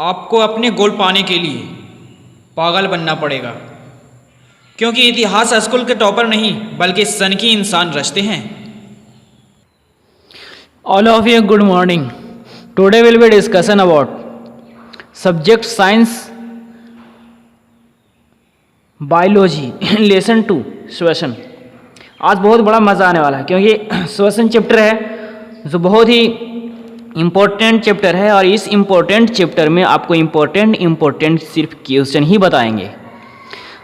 आपको अपने गोल पाने के लिए पागल बनना पड़ेगा, क्योंकि इतिहास स्कूल के टॉपर नहीं बल्कि सनकी इंसान रचते हैं। All of you, good morning. Today will be discussion about subject science biology lesson 2 श्वसन। आज बहुत बड़ा मज़ा आने वाला है क्योंकि श्वसन चैप्टर है जो बहुत ही इम्पोर्टेंट चैप्टर है और इस इम्पोर्टेंट चैप्टर में आपको इम्पोर्टेंट सिर्फ क्वेश्चन ही बताएंगे।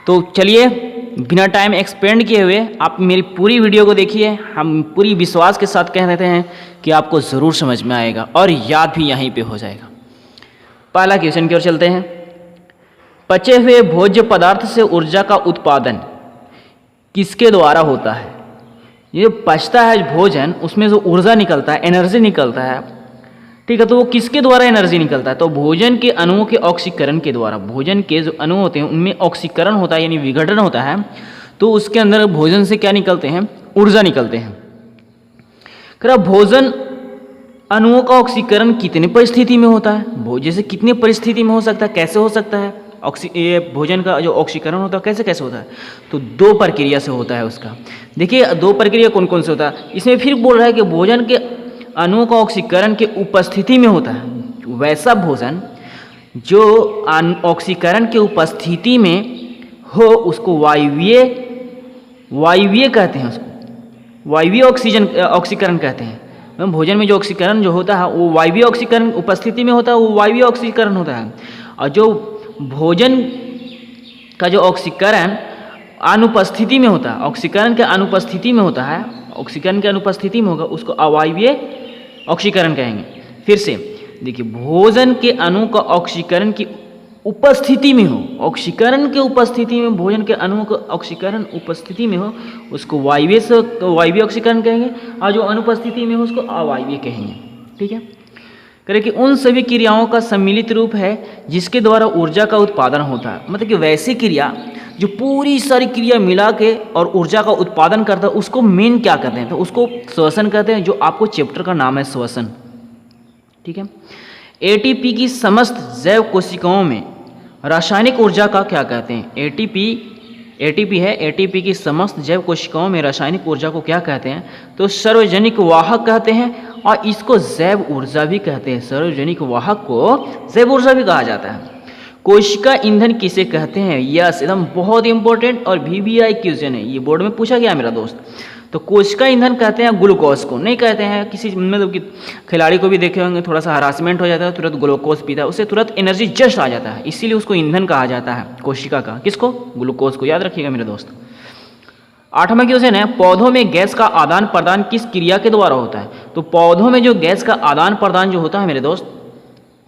तो चलिए बिना टाइम एक्सपेंड किए हुए आप मेरी पूरी वीडियो को देखिए। हम पूरी विश्वास के साथ कह देते हैं कि आपको ज़रूर समझ में आएगा और याद भी यहीं पे हो जाएगा। पहला क्वेश्चन की ओर चलते हैं। पचे हुए भोज्य पदार्थ से ऊर्जा का उत्पादन किसके द्वारा होता है? ये जो पचता है भोजन, उसमें जो ऊर्जा निकलता है, एनर्जी निकलता है, ठीक है, तो वो किसके द्वारा एनर्जी निकलता है? तो भोजन के अणुओं के ऑक्सीकरण के द्वारा। भोजन के जो अणु होते हैं उनमें ऑक्सीकरण होता है यानी विघटन होता है, तो उसके अंदर भोजन से क्या निकलते हैं? ऊर्जा निकलते हैं। भोजन अणुओं का ऑक्सीकरण कितने परिस्थिति में होता है? जैसे कितने परिस्थिति में हो सकता है, कैसे हो सकता है? ये भोजन का जो ऑक्सीकरण होता है कैसे कैसे होता है? तो दो प्रक्रिया से होता है उसका। देखिए दो प्रक्रिया कौन कौन से होता है इसमें फिर बोल रहा है कि भोजन के अणुओं का ऑक्सीकरण के उपस्थिति में होता है। वैसा भोजन जो ऑक्सीकरण के उपस्थिति में हो उसको वायवीय कहते हैं, उसको वायवीय ऑक्सीकरण कहते हैं। भोजन में जो ऑक्सीकरण जो होता है वो वायवीय ऑक्सीकरण उपस्थिति में होता है, वो वायवीय ऑक्सीकरण होता है। और जो भोजन का जो ऑक्सीकरण अनुपस्थिति में होता है, ऑक्सीकरण के अनुपस्थिति में होता है, ऑक्सीकरण के अनुपस्थिति में होगा, उसको अवायवीय ऑक्सीकरण कहेंगे। फिर से देखिए, भोजन के अणु का ऑक्सीकरण की उपस्थिति में हो, ऑक्सीकरण के उपस्थिति में भोजन के अणुओं का ऑक्सीकरण उपस्थिति में हो उसको वायवीय ऑक्सीकरण कहेंगे, और जो अनुपस्थिति में हो उसको अवायवीय कहेंगे। ठीक है, करें कि उन सभी क्रियाओं का सम्मिलित रूप है जिसके द्वारा ऊर्जा का उत्पादन होता है। मतलब कि वैसी क्रिया जो पूरी सारी क्रिया मिला के और ऊर्जा का उत्पादन करता है उसको मेन क्या कहते हैं? तो उसको श्वसन कहते हैं, जो आपको चैप्टर का नाम है श्वसन। ठीक है, एटीपी की समस्त जैव कोशिकाओं में रासायनिक ऊर्जा का क्या कहते हैं? एटीपी है, एटीपी की समस्त जैव कोशिकाओं में रासायनिक ऊर्जा को क्या कहते हैं? तो सार्वजनिक वाहक कहते हैं, और इसको जैव ऊर्जा भी कहते हैं। सार्वजनिक वाहक को जैव ऊर्जा भी कहा जाता है। कोशिका ईंधन किसे कहते हैं? यस, एकदम बहुत इंपॉर्टेंट और VVI क्वेश्चन है, ये बोर्ड में पूछा गया मेरा दोस्त। तो कोशिका ईंधन कहते हैं ग्लूकोज को, नहीं कहते हैं किसी मतलब कि खिलाड़ी को भी देखे होंगे थोड़ा सा हरासमेंट हो जाता है तुरंत ग्लूकोज पीता है, उससे तुरंत एनर्जी जस्ट आ जाता है, इसीलिए उसको ईंधन कहा जाता है कोशिका का। किसको? ग्लूकोज को। याद रखिएगा मेरे दोस्त। 8वां क्वेश्चन है, पौधों में गैस का आदान प्रदान किस क्रिया के द्वारा होता है? तो पौधों में जो गैस का आदान प्रदान जो होता है मेरे दोस्त,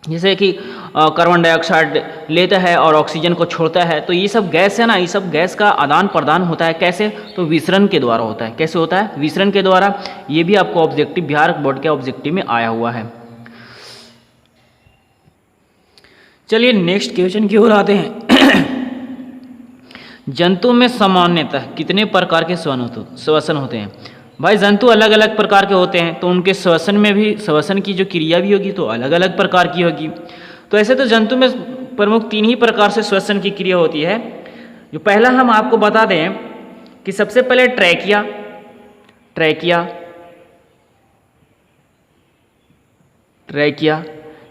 जैसे कि कार्बन डाइऑक्साइड लेता है और ऑक्सीजन को छोड़ता है, तो ये सब गैस है ना, ये सब गैस का आदान प्रदान होता है। कैसे? तो विसरण के द्वारा होता है। कैसे होता है? विसरण के द्वारा। ये भी आपको ऑब्जेक्टिव, बिहार बोर्ड के ऑब्जेक्टिव में आया हुआ है। चलिए नेक्स्ट क्वेश्चन की ओर आते हैं। जंतु में सामान्यतः कितने प्रकार के श्वसन होते हैं? भाई जंतु अलग अलग प्रकार के होते हैं, तो उनके श्वसन में भी, श्वसन की जो क्रिया भी होगी तो अलग अलग प्रकार की होगी। तो ऐसे तो जंतु में प्रमुख 3 ही प्रकार से श्वसन की क्रिया होती है। जो पहला हम आपको बता दें कि सबसे पहले ट्रैकिया।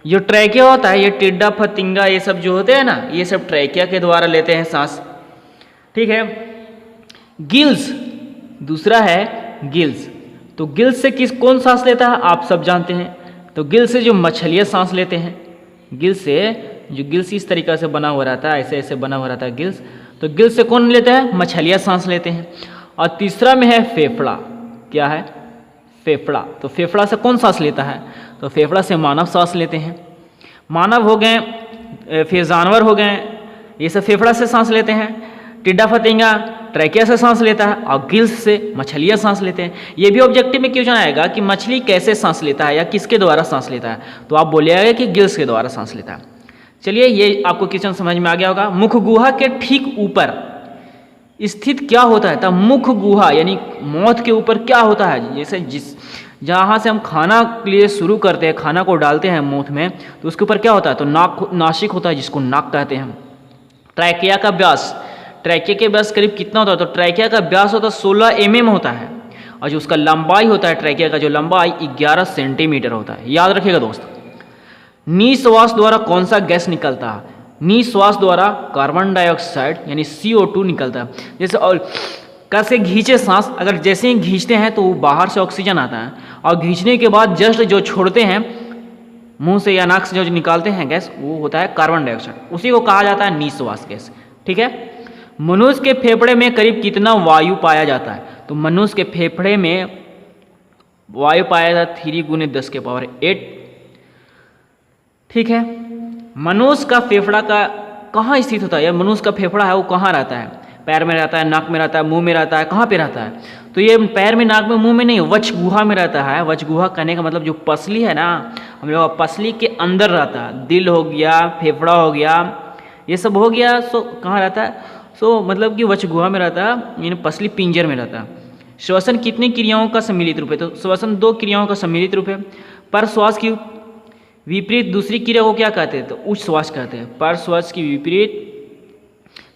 जो ट्रैकिया होता है, ये टिड्डा फतिंगा ये सब जो होते हैं ना, ये सब ट्रैकिया के द्वारा लेते हैं सांस। ठीक है, गिल्स दूसरा है, गिल्स। तो गिल्स से कौन सांस लेता है? आप सब जानते हैं। तो गिल्स से जो मछलियाँ सांस लेते हैं, गिल्स इस तरीक़ा से बना हुआ रहता है, ऐसे ऐसे बना हुआ रहता है गिल्स। तो गिल्स से कौन लेता है? मछलियाँ सांस लेते हैं। और तीसरा में है फेफड़ा। क्या है? फेफड़ा। तो फेफड़ा से कौन सांस लेता है? तो फेफड़ा से मानव सांस लेते हैं। मानव हो गए, फिर जानवर हो गए, ये सब फेफड़ा से सांस लेते हैं। टिड्डा फतिंगा ट्रैकिया से सांस लेता है, और गिल्स से मछलियाँ सांस लेते हैं। ये भी ऑब्जेक्टिव में क्वेश्चन आएगा कि मछली कैसे सांस लेता है या किसके द्वारा सांस लेता है, तो आप बोलिएगा कि गिल्स के द्वारा सांस लेता है। चलिए ये आपको क्वेश्चन समझ में आ गया होगा। मुख गुहा के ठीक ऊपर स्थित क्या होता है? तब मुख गुहा यानी मौत के ऊपर क्या होता है? जहाँ से हम खाना के लिए शुरू करते हैं, खाना को डालते हैं मुंह में, तो उसके ऊपर क्या होता है, तो नासिक होता है जिसको नाक कहते हैं। ट्रैकिया का व्यास, ट्रैकिया के व्यास करीब कितना होता है, तो ट्रैकिया का व्यास होता है 16 mm होता है, और जो उसका लंबाई होता है, ट्रैकिया का जो लंबाई 11 सेंटीमीटर होता है। याद रखिएगा दोस्त। निश्वास द्वारा कौन सा गैस निकलता है, निश्वास द्वारा कार्बन डाइऑक्साइड यानी CO2 निकलता है। जैसे और कैसे खींचे सांस, अगर जैसे ही खींचते हैं तो बाहर से ऑक्सीजन आता है, और खींचने के बाद जस्ट जो छोड़ते हैं मुंह से या नाक से जो निकालते हैं गैस, वो होता है कार्बन डाइऑक्साइड, उसी को कहा जाता है निश्वास गैस। ठीक है। मनुष्य के फेफड़े में करीब कितना वायु पाया जाता है, तो मनुष्य के फेफड़े में वायु पाया जाता है 3 × 10⁸। ठीक है। मनुष्य का फेफड़ा का कहाँ स्थित होता है, या मनुष्य का फेफड़ा है वो कहाँ रहता है, पैर में रहता है, नाक में रहता है, मुंह में रहता है, कहाँ पे रहता है, तो ये पैर में, नाक में, मुंह में नहीं, वक्ष गुहा में रहता है। वक्ष गुहा कहने का मतलब जो पसली है ना, हम लोग पसली के अंदर रहता है। दिल हो गया, फेफड़ा हो गया, ये सब हो गया, सो कहाँ रहता है, सो मतलब कि वक्ष गुहा में रहता है, यानी पसली पिंजर में रहता है। श्वसन कितनी क्रियाओं का सम्मिलित रूप है, तो श्वसन 2 क्रियाओं का सम्मिलित रूप है। पर श्वास की विपरीत दूसरी क्रिया को क्या कहते हैं, तो उच्छ्वास कहते हैं। पर श्वास की विपरीत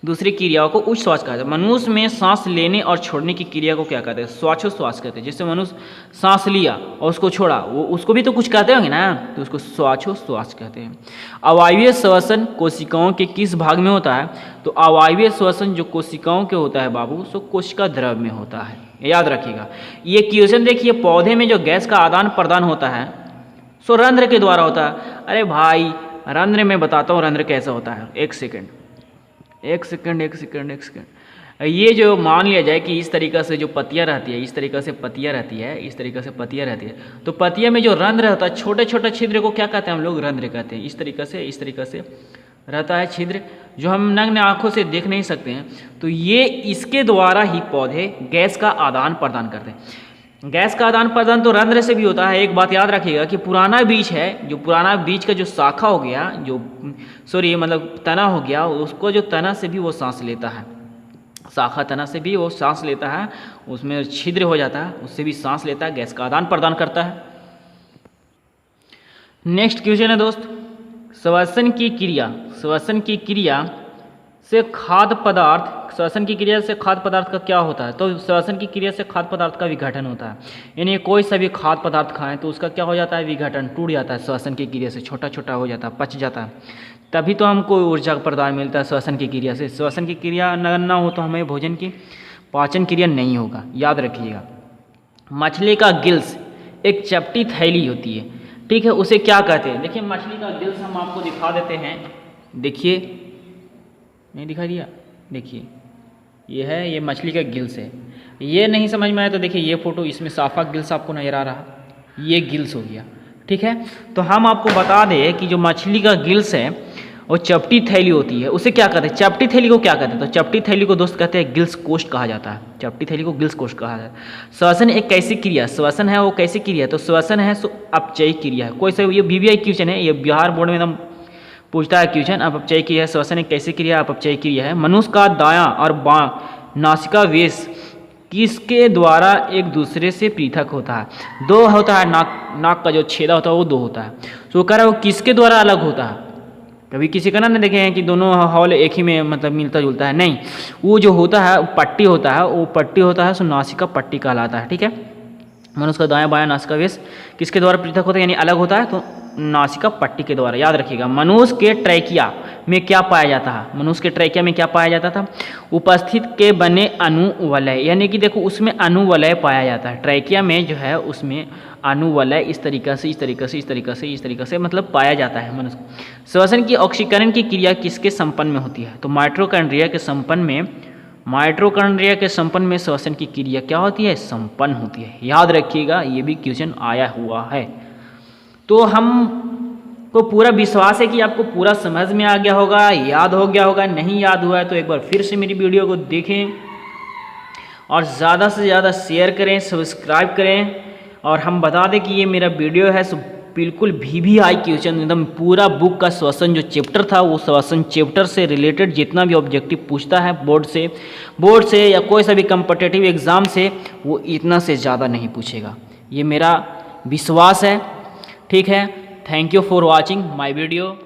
दूसरी क्रियाओं को उच्छ्वास कहते हैं। मनुष्य में सांस लेने और छोड़ने की क्रिया को क्या कहते हैं, श्वासोच्छ्वास कहते हैं। जैसे मनुष्य सांस लिया और उसको छोड़ा, वो उसको भी तो कुछ कहते होंगे ना, तो उसको श्वासोच्छ्वास कहते हैं। अवायवीय श्वसन कोशिकाओं के किस भाग में होता है, तो अवायवीय श्वसन जो कोशिकाओं के होता है बाबू, सो कोशिका द्रव में होता है। याद रखिएगा। ये क्वेश्चन देखिए, पौधे में जो गैस का आदान प्रदान होता है सो रंध्र के द्वारा होता है। अरे भाई रंध्र में बताता हूँ रंध्र कैसा होता है। एक सेकंड। ये जो मान लिया जाए कि इस तरीक़ा से जो पत्तियाँ रहती है, इस तरीक़ा से पत्तियाँ रहती है, तो पत्तियाँ में जो रंध्र रहता है, छोटे छोटे छिद्र को क्या कहते हैं हम लोग, रंध्र कहते हैं। इस तरीक़ा से रहता है छिद्र, जो हम नग्न आँखों से देख नहीं सकते हैं। तो ये इसके द्वारा ही पौधे गैस का आदान प्रदान करते हैं। गैस का आदान प्रदान तो रंध्र से भी होता है। एक बात याद रखिएगा कि पुराना बीज है, जो पुराना बीज का जो शाखा हो गया, जो मतलब तना हो गया, उसको जो तना से भी वो सांस लेता है, शाखा तना से भी वो सांस लेता है, उसमें छिद्र हो जाता है, उससे भी सांस लेता है, गैस का आदान प्रदान करता है। नेक्स्ट क्वेश्चन है दोस्त, श्वसन की क्रिया से खाद्य पदार्थ, श्वसन की क्रिया से खाद्य पदार्थ का क्या होता है, तो श्वसन की क्रिया से खाद्य पदार्थ का विघटन होता है। यानी कोई सा भी खाद्य पदार्थ खाएं तो उसका क्या हो जाता है, विघटन, टूट जाता है। श्वसन की क्रिया से छोटा छोटा हो जाता है, पच जाता है, तभी तो हमको ऊर्जा प्रदान मिलता है श्वसन की क्रिया से। श्वसन की क्रिया ना हो तो हमें भोजन की पाचन क्रिया नहीं होगा। याद रखिएगा। मछली का गिल्स एक चपटी थैली होती है, ठीक है, उसे क्या कहते हैं। देखिए मछली का गिल्स हम आपको दिखा देते हैं। देखिए, नहीं दिखा दिया, देखिए ये मछली का गिल्स है। ये नहीं समझ में आया तो देखिए ये फोटो, इसमें साफा गिल्स आपको नजर आ रहा, ये गिल्स हो गया। ठीक है, तो हम आपको बता दें कि जो मछली का गिल्स है वो चपटी थैली होती है, उसे क्या कहते हैं, चपटी थैली को क्या कहते हैं, तो चपटी थैली को दोस्त कहते हैं गिल्स कोष्ठ कहा जाता है। चपटी थैली को गिल्स कोष्ठ कहा जाता है। श्वसन एक कैसी क्रिया, श्वसन है वो कैसी क्रिया, तो श्वसन है सो अपचयी क्रिया है। कोई सा ये BBI क्वेश्चन है, ये बिहार बोर्ड में एकदम पूछता है क्वेश्चन। अपचयी क्रिया, श्वसन एक कैसी क्रिया, अपचयी क्रिया है। मनुष्य का दायां और बायां नासिका वेश किसके द्वारा एक दूसरे से पृथक होता है, दो होता है। नाक का जो छेदा होता है वो दो होता है। तो कह रहा है वो किसके द्वारा अलग होता है। कभी किसी का ना देखे हैं कि दोनों हॉल एक ही में मतलब मिलता जुलता है, नहीं, वो जो होता है पट्टी होता है, वो पट्टी होता है सो नासिका पट्टी कहलाता है। ठीक है, मनुष्य का दायां बायां नासिका वेश किसके द्वारा पृथक होता है, यानी अलग होता है, तो नासिका पट्टी के द्वारा। याद रखिएगा। मनुष्य के ट्रैकिया में क्या पाया जाता है, मनुष्य के ट्रैकिया में क्या पाया जाता था, उपस्थित के बने अनुवलय, यानी कि देखो उसमें अनुवलय पाया जाता है। ट्रैकिया में जो है उसमें अनुवलय इस तरीका से मतलब पाया जाता है मनुष्य। श्वसन की ऑक्सीकरण की क्रिया किसके संपन्न में होती है, तो माइटोकॉन्ड्रिया के संपन्न में श्वसन की क्रिया क्या होती है, संपन्न होती है। याद रखिएगा, ये भी क्वेश्चन आया हुआ है। तो हम को पूरा विश्वास है कि आपको पूरा समझ में आ गया होगा, याद हो गया होगा। नहीं याद हुआ है तो एक बार फिर से मेरी वीडियो को देखें और ज़्यादा से ज़्यादा शेयर करें, सब्सक्राइब करें। और हम बता दें कि ये मेरा वीडियो है सो बिल्कुल VVI क्वेश्चन, एकदम पूरा बुक का श्वसन जो चैप्टर था वो श्वसन चैप्टर से रिलेटेड जितना भी ऑब्जेक्टिव पूछता है बोर्ड से या कोई सा भी कम्पिटिटिव एग्ज़ाम से, वो इतना से ज़्यादा नहीं पूछेगा। ये मेरा विश्वास है। ठीक है, thank you for watching my video.